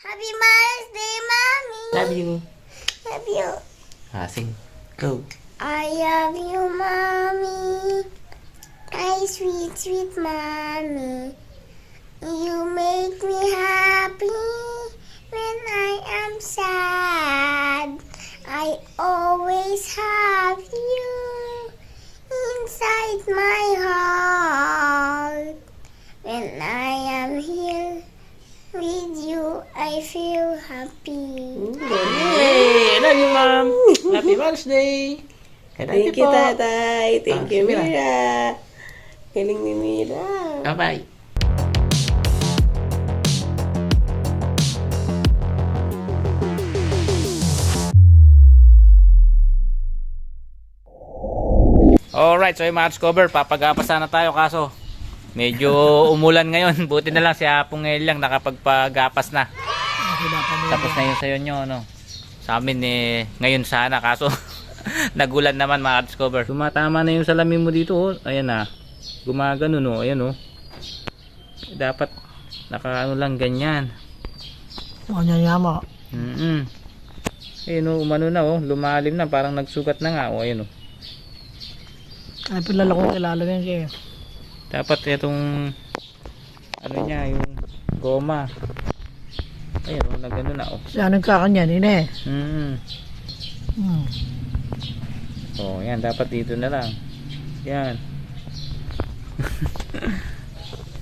Happy Mother's Day, Mommy. Love you. Love you. Sing. Go. I love you, Mommy. My sweet, sweet Mommy. You make me happy when I am sad. I always have you inside my heart. When I am here with you, I feel happy. Yay! I love you, Mom. Happy Mother's Day. Thank you, Tatay. Thank you, si Mira. Mira. Galing ni Mira. Bye-bye. Alright, so yung mga cover, papagapas sana tayo kaso medyo umulan ngayon. Buti na lang si Apong ngayon lang nakapagpagapas na. Tapos na yun sa nyo, no? Sa amin ngayon sana kaso nagulan naman mga cover. Tumatama na yung salamin mo dito, oh. Ayan na. Gumagano, no? Ayan, oh. Dapat nakaano lang ganyan. Manyayama. Ayun, oh, umano na, oh. Lumalim na, parang nagsugat na nga, oh. Ayun, oh. Ay, pilala ko ilalagyan siya. Dapat itong ano niya, yung goma. Ayun, oh, nagano na, oh. Siya nagkakanyan, ine. Oh, yan, dapat dito na lang. Yan.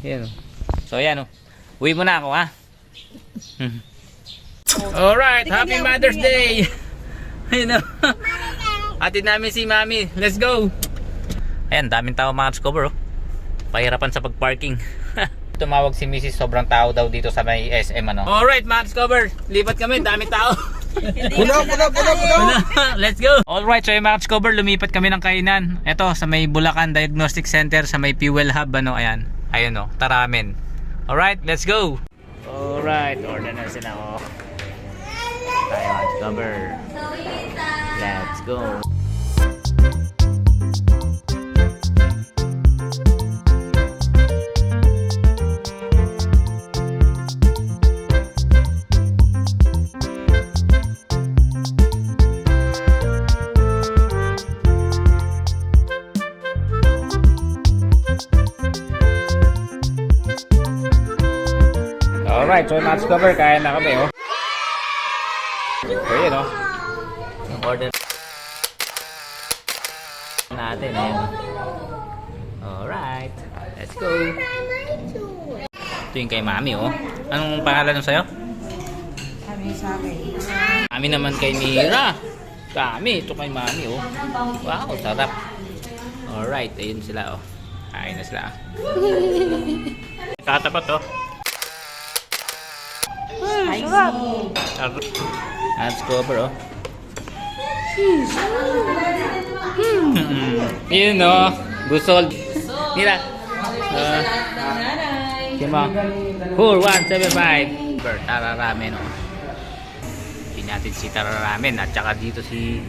Yan, oh. So, yan, oh. Uwi mo na ako, ha? Alright, happy Mother's Day! Ayun, oh. Hatid namin si Mami. Let's go! Ayan, daming tao mga discover, oh. Pahirapan sa pagparking. Tumawag si Mrs. sobrang tao daw dito sa may SM, ano. Alright mga discover, lipat kami, daming tao. Puno. Let's go. Alright, so yung mga discover, lumipat kami ng kainan. Ito, sa may Bulacan Diagnostic Center, sa may Fuel Hub, ano, ayan. Ayun, oh, Taramen. Alright, let's go. Alright, order na sila, oh. Tayo mga discover. Let's go. Alright, so nuts cover, kaya na kami, oh. So yun, oh. Yung order natin, ayun. Alright, let's go. Ito yung kay Mami, oh. Anong pangalan nun sa'yo? Kami sa akin. Mami naman kay Mira. Kami, ito kay Mami, oh. Wow, sarap. Alright, ayun sila, oh. Kain na sila. Tatapat, oh. Sarap. Let's go over, oh. Yun, oh. Gusol. Mira. Kima. 4175. Tararamen, oh. Hindi natin si Tararamen at saka dito si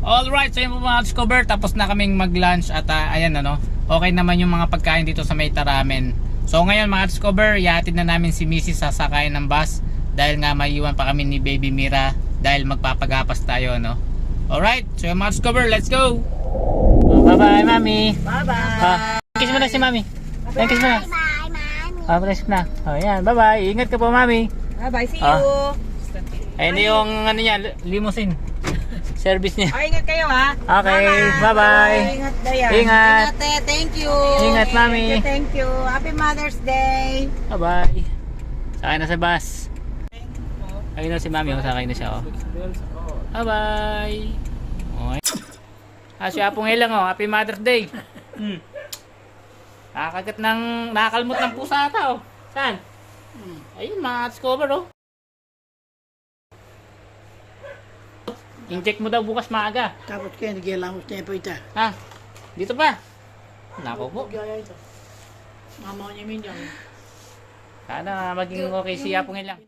Alright, so yun po mga discover, tapos na kaming mag-lunch at ayan, ano, okay naman yung mga pagkain dito sa may Taramen. So ngayon mga discover, ihatid na namin si Mrs. sasakay ng bus dahil nga maiwan pa kami ni Baby Mira dahil magpapagapas tayo, no. Alright, so yung mga discover, let's go. Bye bye Mami. Bye bye. Kiss mo na si Mami. Kiss mo na. Bye, Mommy. Kiss na. Ayan, bye bye. Ingat ka po Mami. Bye bye. See you. Ayun yung ano niya, limousine. Service niya. Ingat kayo, ha. Okay, bye bye. Ingat, Dayan. Ingat. Ingat, thank you. Ingat, Mami. Thank you. Happy Mother's Day. Bye bye. Sakay na sa bus. Ayun na si Mami, sakay na siya, oh. Bye bye. Okay. Si Apong Helang, oh. Happy Mother's Day. Nakakalmot ng pusa ata, oh. Saan? Ayun, mga discover, oh. Inject mo daw bukas maaga. Tapos kaya nagilamos niya po ito. Ha? Dito pa? Nako po. Gaya ito. Mama niya minyan. Sana maging okay si Apong Helang.